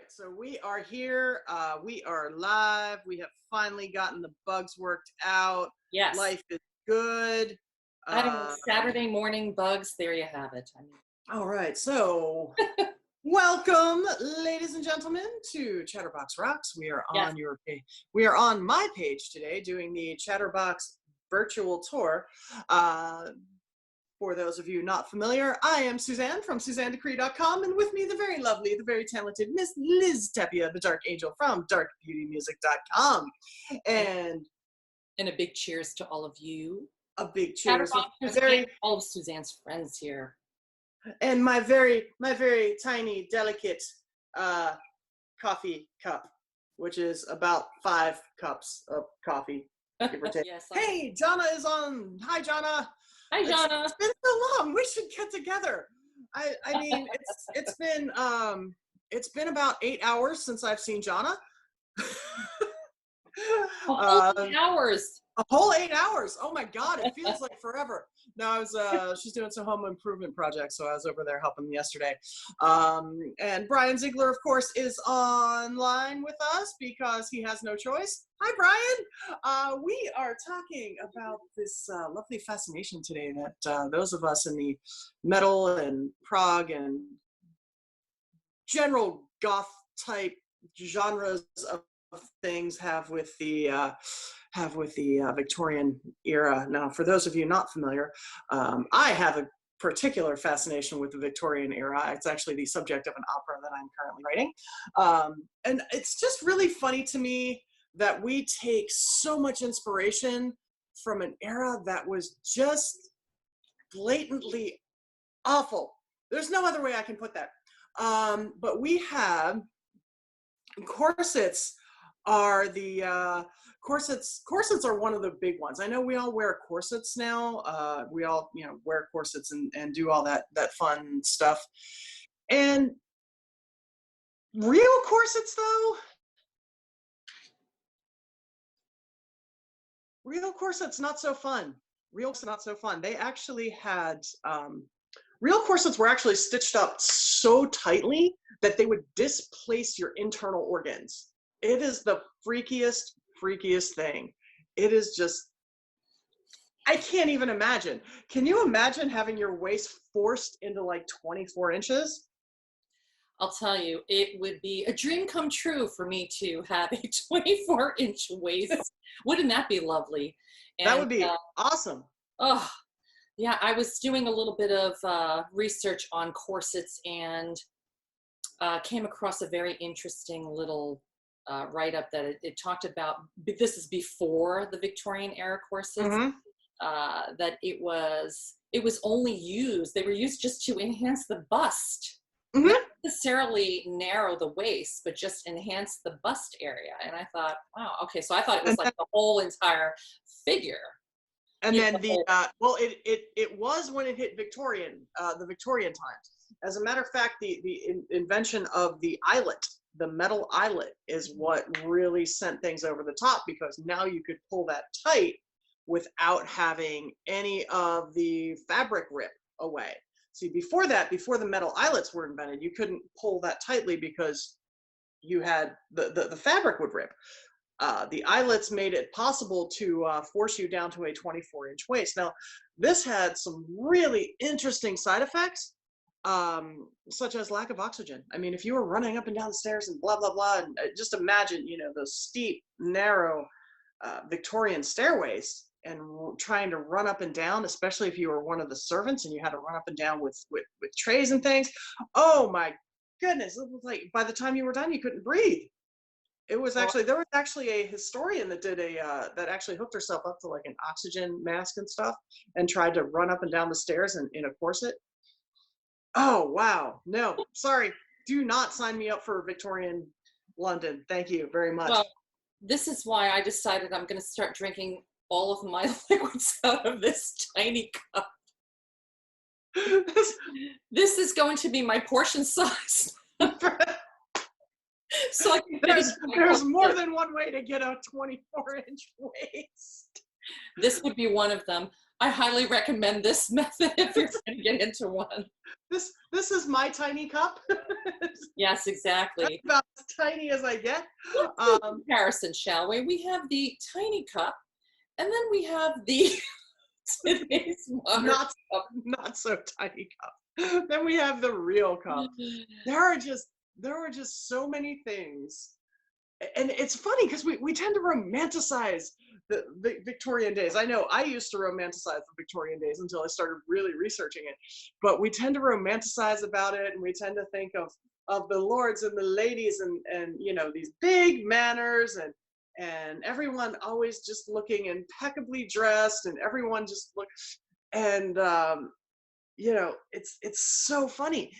right, so we are here. We are live. We have finally gotten the bugs worked out. Yes. Life is good. I don't know, Saturday morning bugs, there you have it. All right, so welcome, ladies and gentlemen, to Chatterboxrocks. We are on your page. We are on my page today doing the Chatterbox virtual tour. For those of you not familiar, I am Suzanne from SuzanneDecree.com, and with me the very lovely, the very talented Miss Liz Tapia, the Dark Angel from DarkBeautyMusic.com. And a big cheers to all of you. A big cheers. And all of Suzanne's friends here. And my very tiny, delicate coffee cup, which is about 5 cups of coffee, give or take. Yes, hey, Jana is on. Hi, Jana. Hi, Jana. It's been so long. We should get together. I mean, it's been about 8 hours since I've seen Jana. A whole 8 hours. A whole 8 hours. Oh my God, it feels like forever. No, I was she's doing some home improvement projects, so I was over there helping them yesterday. And Brian Ziegler, of course, is online with us because he has no choice. Hi, Brian. We are talking about this lovely fascination today that those of us in the metal and prog and general goth type genres of things have with the Victorian era. Now, for those of you not familiar, I have a particular fascination with the Victorian era. It's actually the subject of an opera that I'm currently writing. And it's just really funny to me that we take so much inspiration from an era that was just blatantly awful. There's no other way I can put that. But we have corsets are the corsets are one of the big ones. I know we all wear corsets now. We all, wear corsets and do all that fun stuff. And real corsets, though, real corsets not so fun. They actually had real corsets were actually stitched up so tightly that they would displace your internal organs. It is the freakiest thing. It is just, I can't even imagine. Can you imagine having your waist forced into like 24 inches? I'll tell you, it would be a dream come true for me to have a 24-inch waist. Wouldn't that be lovely? And, that would be awesome. Oh, yeah, I was doing a little bit of research on corsets and came across a very interesting little write-up that it talked about. This is before the Victorian era corsets. Mm-hmm. That it was only used. They were used just to enhance the bust, mm-hmm. Not necessarily narrow the waist, but just enhance the bust area. And I thought, wow, okay. So I thought it was like the whole entire figure. And then it was when it hit the Victorian times. As a matter of fact, the invention of the eyelet, the metal eyelet, is what really sent things over the top, because now you could pull that tight without having any of the fabric rip away. See, before the metal eyelets were invented, you couldn't pull that tightly because you had the fabric would rip. The eyelets made it possible to force you down to a 24-inch waist. Now, this had some really interesting side effects, such as lack of oxygen. I mean, if you were running up and down the stairs and blah, blah, blah, and just imagine, those steep, narrow Victorian stairways and trying to run up and down, especially if you were one of the servants and you had to run up and down with trays and things. Oh my goodness. It was like, by the time you were done, you couldn't breathe. It was actually, there was actually a historian that did that actually hooked herself up to like an oxygen mask and stuff and tried to run up and down the stairs in a corset. Oh, wow. No, sorry. Do not sign me up for Victorian London. Thank you very much. Well, this is why I decided I'm going to start drinking all of my liquids out of this tiny cup. This is going to be my portion size. So there's more than one way to get a 24-inch waist. This would be one of them. I highly recommend this method if you're going to get into one. This is my tiny cup. Yes, exactly. That's about as tiny as I get. Let's do a comparison, shall we? We have the tiny cup, and then we have the today's modern cup. Not so tiny cup. Then we have the real cup. There are just so many things. And it's funny because we tend to romanticize the Victorian days. I know I used to romanticize the Victorian days until I started really researching it. But we tend to romanticize about it, and we tend to think of the lords and the ladies and you know, these big manors and everyone always just looking impeccably dressed, and everyone just look and you know, it's so funny.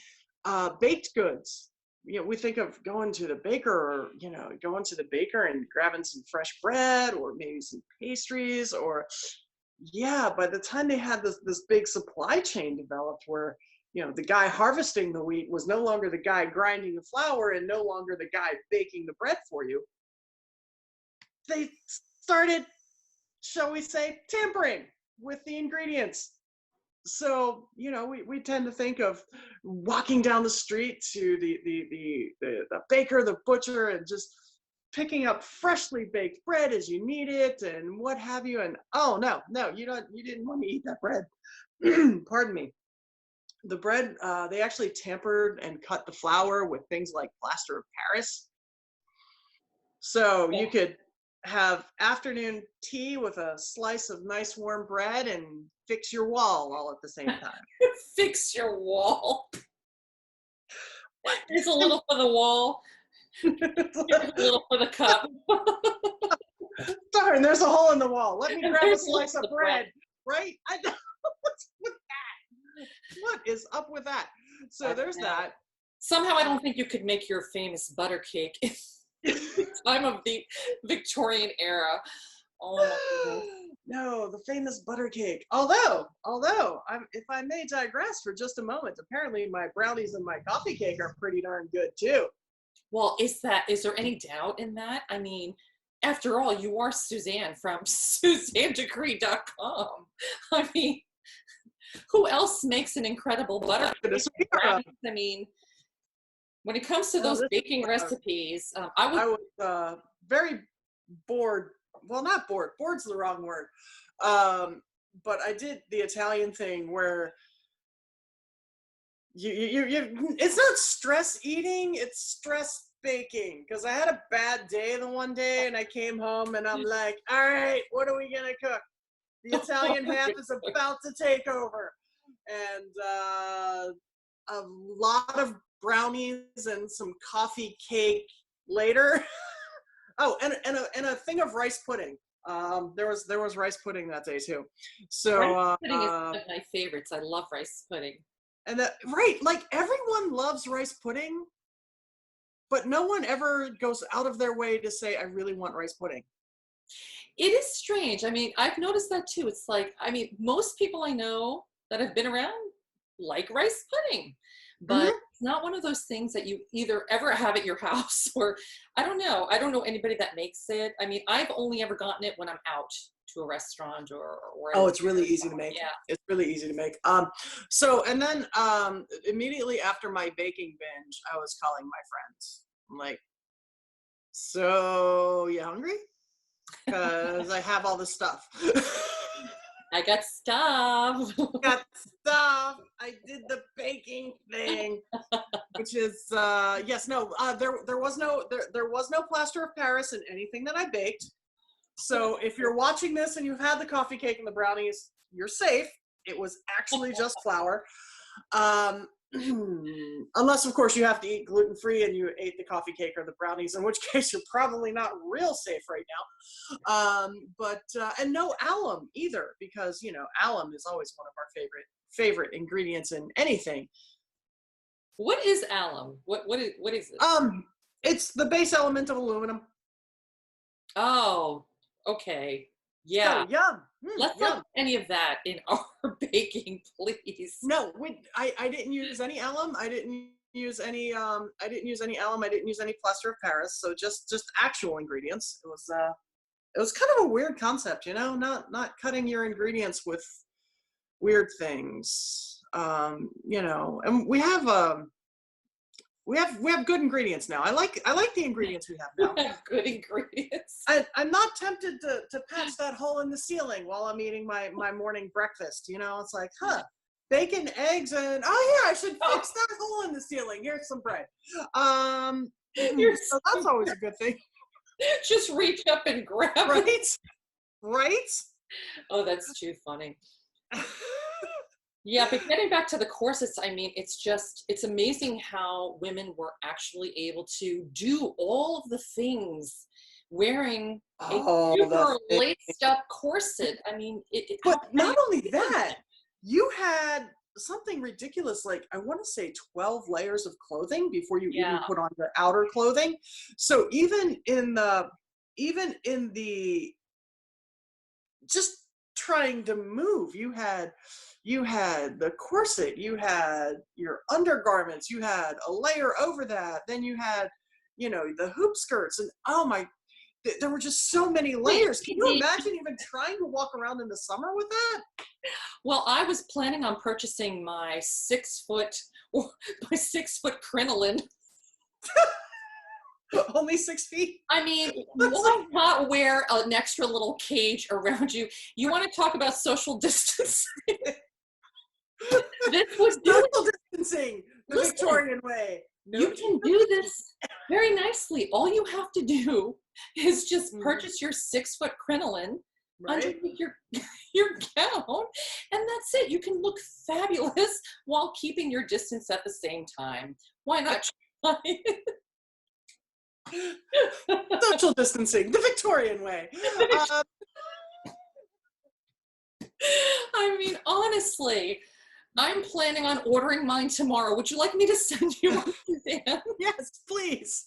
Baked goods. You know, we think of going to the baker, or you know, going to the baker and grabbing some fresh bread or maybe some pastries, or yeah, by the time they had this big supply chain developed where, you know, the guy harvesting the wheat was no longer the guy grinding the flour and no longer the guy baking the bread for you, they started, shall we say, tampering with the ingredients. So, you know, we tend to think of walking down the street to the baker, the butcher, and just picking up freshly baked bread as you need it and what have you. And oh no, you didn't want to eat that bread. Pardon me. The bread, they actually tampered and cut the flour with things like plaster of Paris. So you could have afternoon tea with a slice of nice warm bread and fix your wall all at the same time. Fix your wall. There's a little for the wall. There's a little for the cup. Darn, there's a hole in the wall. Let me grab a slice of bread. Right? I know. What's with that? What is up with that? So there's that. Somehow I don't think you could make your famous butter cake in the time of the Victorian era. Oh my goodness. No, the famous butter cake. Although, if I may digress for just a moment, apparently my brownies and my coffee cake are pretty darn good too. Well, is there any doubt in that? I mean, after all, you are Suzanne from SuzanneDegree.com. I mean, who else makes an incredible butter cake? I mean, when it comes to those baking recipes, I was very bored. Well, not bored. Bored's the wrong word. But I did the Italian thing where you it's not stress eating, it's stress baking. Because I had a bad day the one day, and I came home and I'm like, all right, what are we gonna cook? The Italian half is about to take over, and a lot of brownies and some coffee cake later. Oh, and a thing of rice pudding. There was rice pudding that day too. So rice pudding is one of my favorites. I love rice pudding. And right, like everyone loves rice pudding, but no one ever goes out of their way to say, I really want rice pudding. It is strange. I mean, I've noticed that too. It's like, I mean, most people I know that have been around like rice pudding, but it's not one of those things that you either ever have at your house, or I don't know anybody that makes it. I mean, I've only ever gotten it when I'm out to a restaurant or oh, it's really easy to make. Yeah, it's really easy to make. So and then immediately after my baking binge, I was calling my friends. I'm like, so you hungry? Because I have all this stuff. I got stuff. I did the baking thing, which is yes, no. There was no plaster of Paris in anything that I baked. So if you're watching this and you've had the coffee cake and the brownies, you're safe. It was actually just flour. Unless, of course, you have to eat gluten-free and you ate the coffee cake or the brownies, in which case you're probably not real safe right now. And no alum either, because, you know, alum is always one of our favorite ingredients in anything. What is alum? What is it? It's the base element of aluminum. Oh, okay. Yeah. So, yum. Let's not put any of that in our baking, please. No, I didn't use any alum. I didn't use any alum. I didn't use any plaster of Paris. So just actual ingredients. It was kind of a weird concept, you know, not cutting your ingredients with weird things. You know, and we have good ingredients now. I like the ingredients we have now. We have good ingredients. I'm not tempted to patch that hole in the ceiling while I'm eating my morning breakfast. You know, it's like, bacon, eggs, and oh yeah, I should fix that hole in the ceiling. Here's some bread. So that's always a good thing. Just reach up and grab Right? it. Right? Oh, that's too funny. Yeah, but getting back to the corsets, I mean, it's amazing how women were actually able to do all of the things wearing a super laced up corset. I mean, but not only that, you had something ridiculous, like I want to say 12 layers of clothing before you even put on your outer clothing. So even in the just trying to move, you had the corset, you had your undergarments, you had a layer over that, then you had, you know, the hoop skirts, and oh my, there were just so many layers. Can you imagine even trying to walk around in the summer with that? Well, I was planning on purchasing my 6 foot crinoline. Only 6 feet? I mean, why not wear an extra little cage around you? You want to talk about social distancing? This was social distancing the Victorian way. You can do this very nicely. All you have to do is just purchase your 6 foot crinoline underneath your gown, and that's it. You can look fabulous while keeping your distance at the same time. Why not try it? Social distancing the Victorian way. I mean, honestly, I'm planning on ordering mine tomorrow. Would you like me to send you one, Suzanne? Yes, please.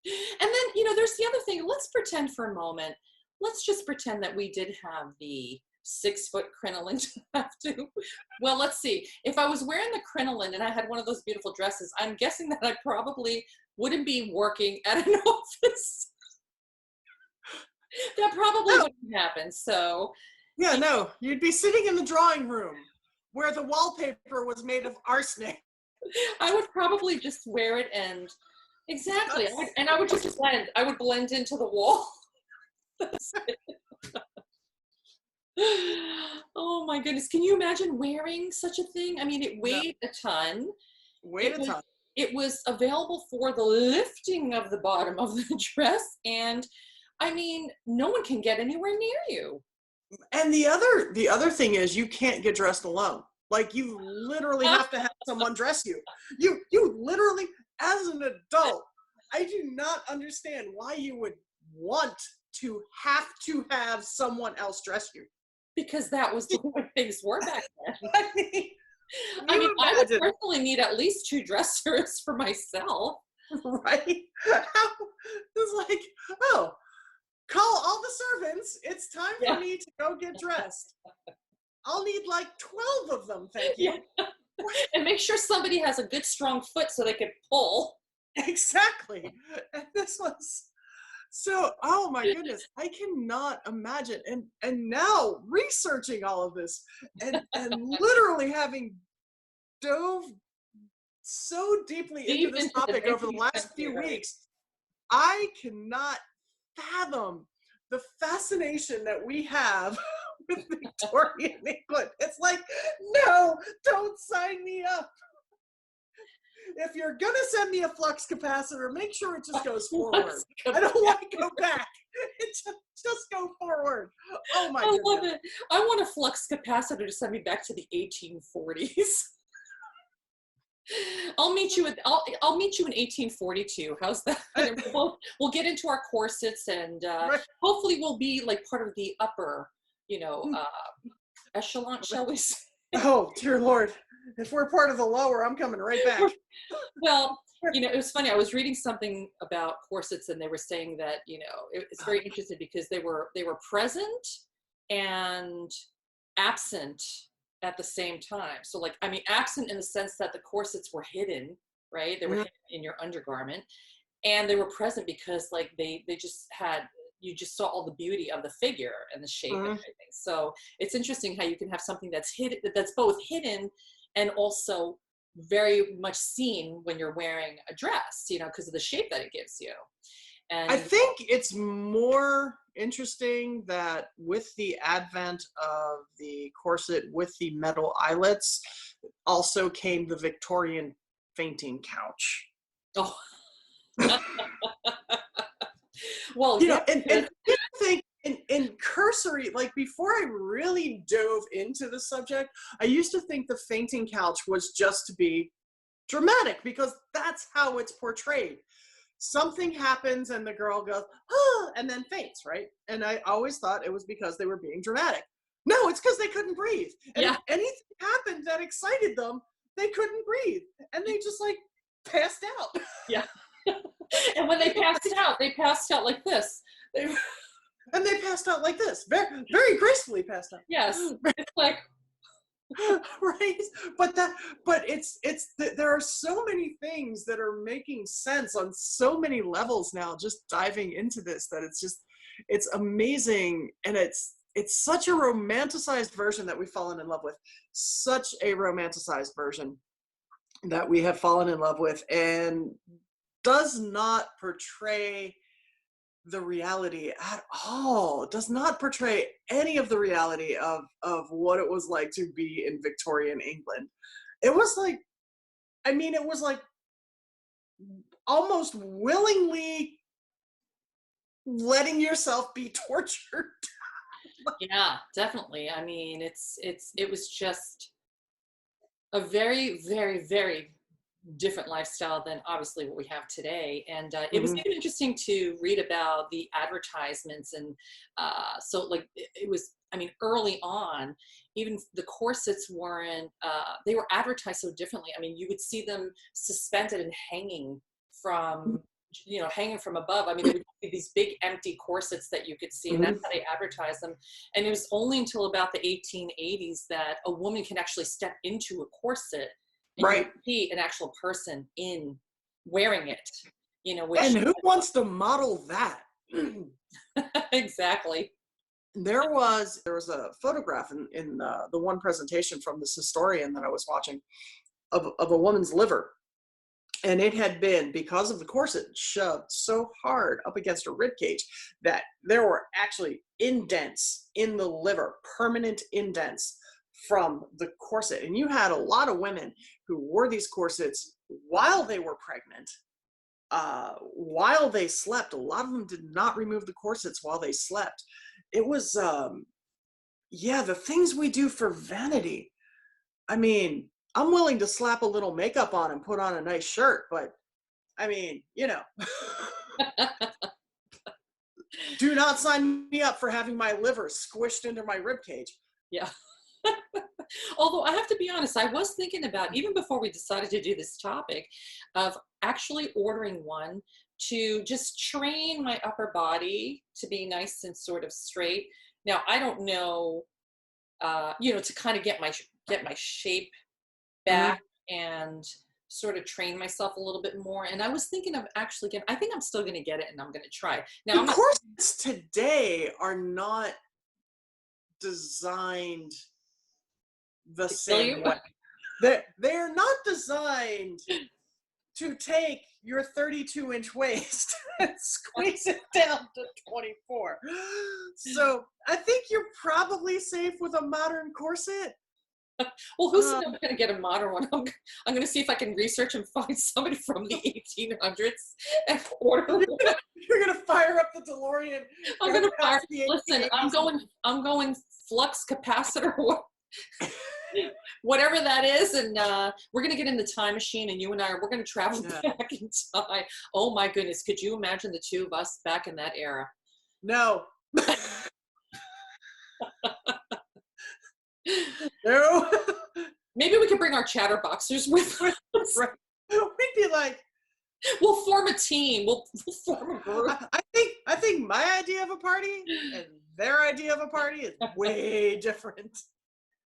And then, you know, there's the other thing. Let's pretend for a moment. Let's just pretend that we did have the 6 foot crinoline to have to. Well, let's see. If I was wearing the crinoline and I had one of those beautiful dresses, I'm guessing that I probably wouldn't be working at an office. That probably wouldn't happen. So yeah, no, you'd be sitting in the drawing room where the wallpaper was made of arsenic. I would probably just wear it, and exactly. I would just blend. I would blend into the wall. That's it. Oh my goodness. Can you imagine wearing such a thing? I mean, it weighed a ton. It was available for the lifting of the bottom of the dress, and I mean, no one can get anywhere near you. And the other thing is, you can't get dressed alone. Like, you literally have to have someone dress you. You literally, as an adult, I do not understand why you would want to have someone else dress you. Because that was the way things were back then. I mean, I would personally need at least 2 dressers for myself. Right? It's like, oh, call all the servants. It's time for me to go get dressed. I'll need like 12 of them, thank you. Yeah. And make sure somebody has a good strong foot so they can pull. Exactly. And this was so, oh my goodness, I cannot imagine. And now researching all of this and literally having dove so deeply into this topic over the last few weeks, I cannot fathom the fascination that we have with Victorian England. It's like, no, don't sign me up. If you're gonna send me a flux capacitor, make sure it just goes forward. I don't want to go back. It just go forward. Oh my goodness. I love it. I want a flux capacitor to send me back to the 1840s. I'll meet you in 1842. How's that? We'll get into our corsets, and hopefully we'll be like part of the upper, echelon, shall we say? Oh dear Lord! If we're part of the lower, I'm coming right back. Well, it was funny. I was reading something about corsets, and they were saying that it's very interesting because they were present and absent at the same time. So absent in the sense that the corsets were hidden, right? They were hidden in your undergarment, and they were present because they just had you just saw all the beauty of the figure and the shape and everything. So it's interesting how you can have something that's hidden, that's both hidden and also very much seen when you're wearing a dress, you know, because of the shape that it gives you. And I think it's more interesting that with the advent of the corset with the metal eyelets, also came the Victorian fainting couch. oh, well, You yeah, know, and I think in cursory, like before I really dove into the subject, I used to think the fainting couch was just to be dramatic because that's how it's portrayed. Something happens and the girl goes, ah, and then faints, right? And I always thought it was because they were being dramatic. No, it's because they couldn't breathe. And yeah, if anything happened that excited them, they couldn't breathe. And they just like passed out. yeah. And when they passed out like this. And they passed out like this, very, very gracefully passed out. Yes, it's like, Right, but there are so many things that are making sense on so many levels now, just diving into this, that it's amazing. And it's such a romanticized version that we've fallen in love with, such a romanticized version that we have fallen in love with, and does not portray the reality at all. It does not portray any of the reality of what it was like to be in Victorian England. It was like, I mean, it was like almost willingly letting yourself be tortured. yeah, definitely. I mean, it was just a very, very, very different lifestyle than obviously what we have today. And it was even interesting to read about the advertisements. And so like it was, I mean, early on, even the corsets weren't, they were advertised so differently. I mean, you would see them suspended and hanging from, you know, hanging from above. I mean, there would be these big empty corsets that you could see, and that's how they advertised them. And it was only until about the 1880s that a woman can actually step into a corset and Right. you see an actual person in wearing it, you know, which And who wants to model that? exactly. There was a photograph in the one presentation from this historian that I was watching of a woman's liver. And it had been, because of the corset, shoved so hard up against her rib cage that there were actually indents in the liver, permanent indents from the corset. And you had a lot of women who wore these corsets while they were pregnant, while they slept. A lot of them did not remove the corsets while they slept. It was, yeah, the things we do for vanity. I mean, I'm willing to slap a little makeup on and put on a nice shirt, but I mean, you know, do not sign me up for having my liver squished into my rib cage. Yeah. Although I have to be honest, I was thinking about, even before we decided to do this topic, of actually ordering one to just train my upper body to be nice and sort of straight. Now, I don't know, you know, to kind of get my shape back and sort of train myself a little bit more. And I was thinking of actually getting, I think I'm still going to get it and I'm going to try. Now, The corsets today are not designed the same way. They're not designed to take your 32-inch waist and squeeze it down to 24. So I think you're probably safe with a modern corset. Well, who's going to get a modern one? I'm going to see if I can research and find somebody from the 1800s and order one. You're going to fire up the DeLorean. I'm going to fire. Listen, I'm going flux capacitor, whatever that is, and we're going to get in the time machine, and you and we're going to travel back in time. Oh my goodness, could you imagine the two of us back in that era? No. No. Maybe we could bring our chatterboxers with us. Right. We'd be like, we'll form a team. We'll form a group. I think my idea of a party and their idea of a party is way different.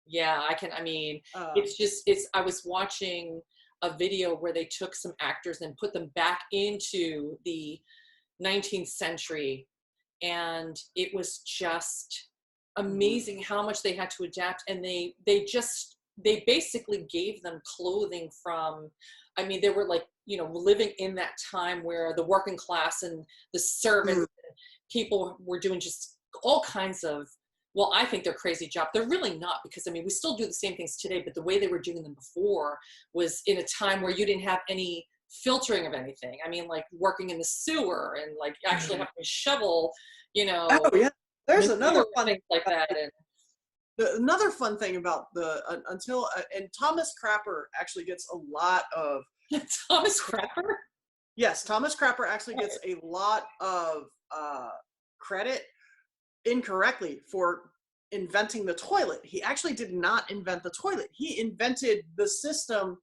Yeah, I mean, I was watching a video where they took some actors and put them back into the 19th century and it was just amazing how much they had to adapt. And they basically gave them clothing from, I mean, they were like, you know, living in that time where the working class and the servants and people were doing just all kinds of, well, I think they're crazy jobs. They're really not, because I mean, we still do the same things today, but the way they were doing them before was in a time where you didn't have any filtering of anything. I mean, like working in the sewer and like actually having to shovel, you know, Oh yeah, there's another fun things like that. And another fun thing about the and Thomas Crapper actually gets a lot of Thomas Crapper. Yes, Thomas Crapper actually gets a lot of credit incorrectly for inventing the toilet. He actually did not invent the toilet. He invented the system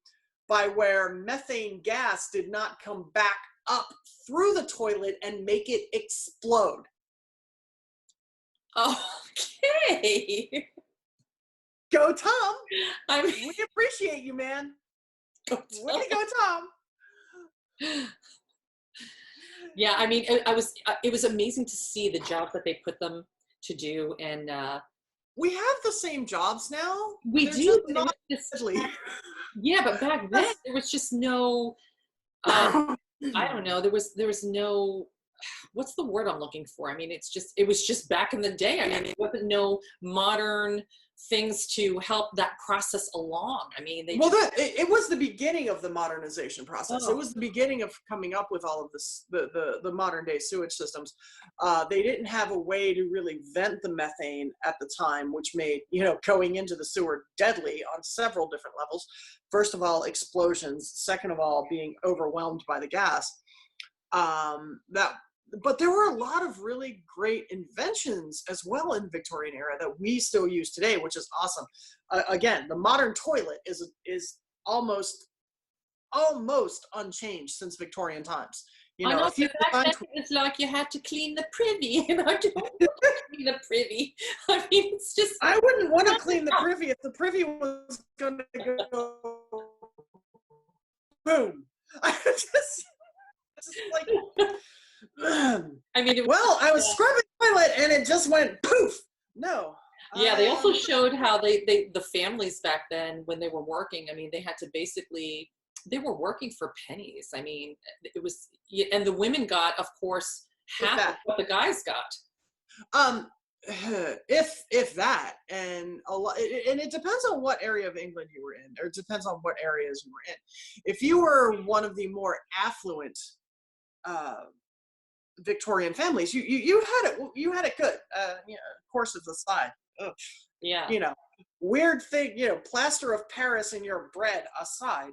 by where methane gas did not come back up through the toilet and make it explode. Okay. Go Tom. I mean, We appreciate you, man. Way to go, Tom. Yeah, I mean, it was amazing to see the job that they put them to do. And we have the same jobs now. We do, but not yeah, but back then there was just no I don't know, there was no, what's the word I'm looking for? I mean, it was just back in the day. I mean, it wasn't no modern things to help that process along. I mean, it was the beginning of the modernization process. Oh. It was the beginning of coming up with all of this, the modern day sewage systems. They didn't have a way to really vent the methane at the time, which made, you know, going into the sewer deadly on several different levels. First of all, explosions. Second of all, being overwhelmed by the gas. But there were a lot of really great inventions as well in Victorian era that we still use today, which is awesome. Again, the modern toilet is almost unchanged since Victorian times. You know, if you back then it was like you had to clean the privy, and I don't want to clean the privy. I mean, it's just, I wouldn't want to clean the privy if the privy was going to go boom. Just like. I mean, I was scrubbing the toilet and it just went poof. No. Yeah, they also showed how the families back then, when they were working, I mean, they had to basically, they were working for pennies. I mean, it was, and the women got, of course, half of what the guys got. If that, and a lot, and it depends on what area of England you were in, or it depends on what areas you were in. If you were one of the more affluent Victorian families, you had it good. You know, courses aside, yeah, you know, weird thing, you know, plaster of Paris in your bread aside,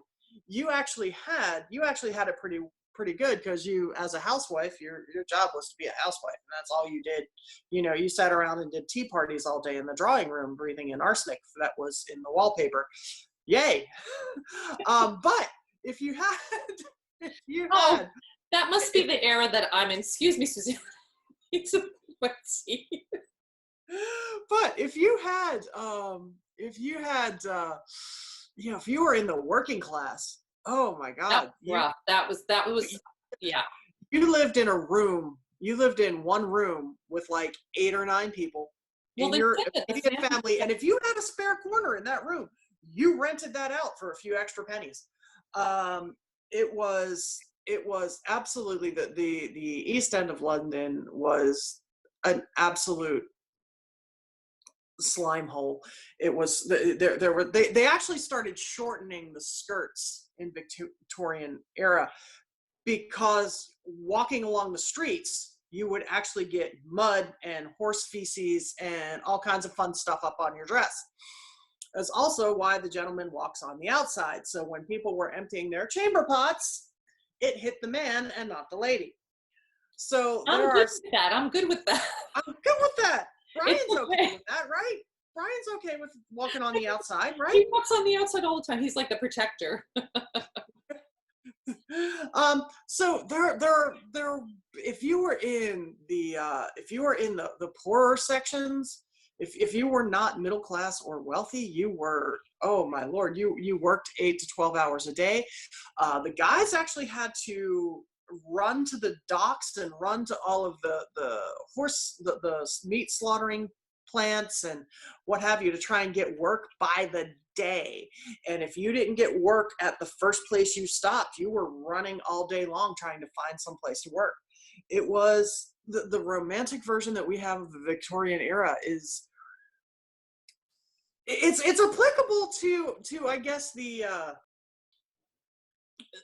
you actually had it pretty good, because you, as a housewife, your job was to be a housewife, and that's all you did. You know, you sat around and did tea parties all day in the drawing room, breathing in arsenic that was in the wallpaper. Yay. But if you had that must be the era that I'm in. Excuse me, Susie. It's a tea. But if you were in the working class, oh my God, that was yeah. You lived in one room with like 8 or 9 people in your immediate family, and if you had a spare corner in that room, you rented that out for a few extra pennies. It was absolutely the East End of London was an absolute slime hole. It was they actually started shortening the skirts in Victorian era, because walking along the streets you would actually get mud and horse feces and all kinds of fun stuff up on your dress. That's also why the gentleman walks on the outside, so when people were emptying their chamber pots, it hit the man and not the lady. So I'm good with that. I'm good with that. Brian's okay with that, right? Brian's okay with walking on the outside, right? He walks on the outside all the time. He's like the protector. So if you were in the poorer sections, if you were not middle class or wealthy, you were, oh my Lord, you worked 8 to 12 hours a day. The guys actually had to run to the docks and run to all of the meat slaughtering plants and what have you to try and get work by the day. And if you didn't get work at the first place you stopped, you were running all day long trying to find some place to work. It was the romantic version that we have of the Victorian era is it's applicable to I guess the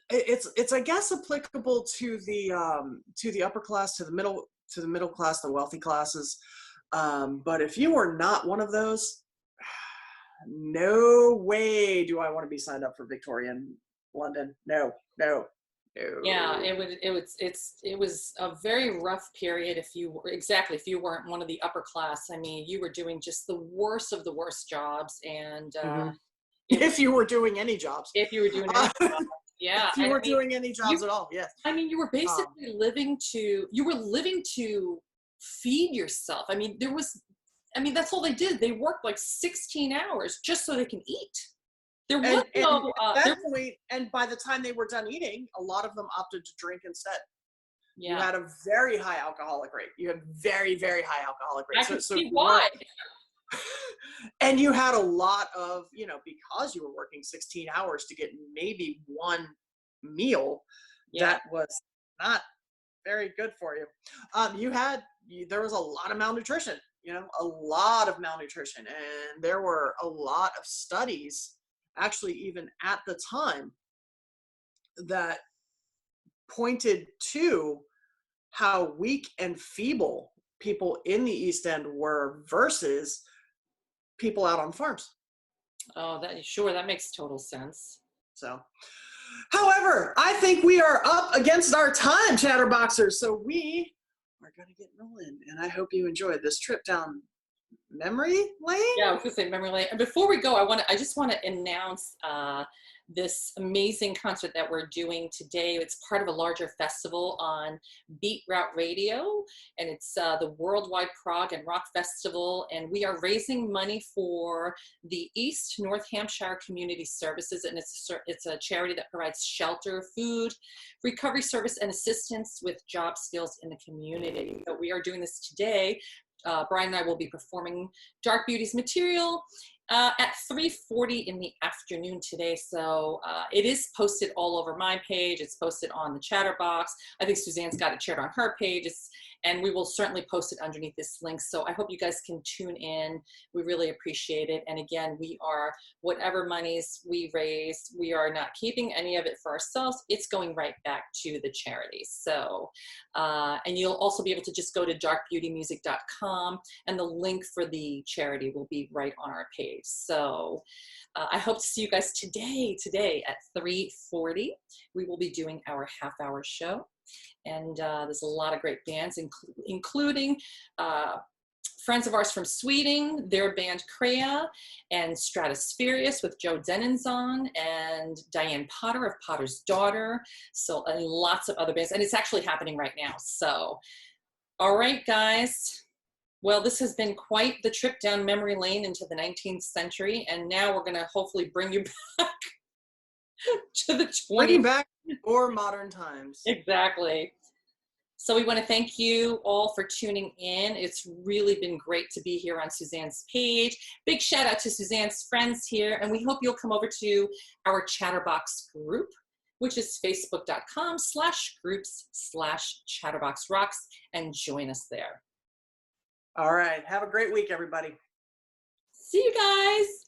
it's I guess applicable to the upper class, to the middle class, the wealthy classes. But if you were not one of those, no way do I want to be signed up for Victorian London. No. Yeah, it was a very rough period if you weren't one of the upper class. I mean, you were doing just the worst of the worst jobs, and if you were doing any jobs. If you were doing any jobs, yeah. If you were doing any jobs at all, yes. I mean, you were basically living to feed yourself. I mean, that's all they did. They worked like 16 hours just so they can eat. There was no, at that point, and by the time they were done eating, a lot of them opted to drink instead. Yeah. You had a very high alcoholic rate. You had very, very high alcoholic rate. I can see why. And you had a lot of, because you were working 16 hours to get maybe one meal, that was not very good for you. There was a lot of malnutrition, a lot of malnutrition. And there were a lot of studies, actually even at the time, that pointed to how weak and feeble people in the East End were versus people out on farms. Oh, that makes total sense. So, however, I think we are up against our time, Chatterboxers. So we are going to get rolling, and I hope you enjoyed this trip down memory lane. Yeah, I was going to say memory lane. And before we go, I just want to announce this amazing concert that we're doing today. It's part of a larger festival on Beat Route Radio, and it's the Worldwide Prog and Rock Festival, and we are raising money for the East North Hampshire Community Services, and it's a charity that provides shelter, food, recovery service, and assistance with job skills in the community. So we are doing this today. Brian and I will be performing Dark Beauty's material at 3:40 in the afternoon today. So it is posted all over my page. It's posted on the Chatterbox. I think Suzanne's got it shared on her page. And we will certainly post it underneath this link. So I hope you guys can tune in. We really appreciate it. And again, whatever monies we raise, we are not keeping any of it for ourselves. It's going right back to the charity. So, and you'll also be able to just go to darkbeautymusic.com, and the link for the charity will be right on our page. So I hope to see you guys today at 3:40. We will be doing our half-hour show. And there's a lot of great bands, including friends of ours from Sweden, their band Crea, and Stratospherius with Joe Denenzon, and Diane Potter of Potter's Daughter, and lots of other bands. And it's actually happening right now. So, all right, guys. Well, this has been quite the trip down memory lane into the 19th century. And now we're going to hopefully bring you back to the 20th. Bringing back or modern times. Exactly. So we want to thank you all for tuning in. It's really been great to be here on Suzanne's page. Big shout out to Suzanne's friends here. And we hope you'll come over to our Chatterbox group, which is facebook.com/groups/Chatterboxrocks, and join us there. All right. Have a great week, everybody. See you guys.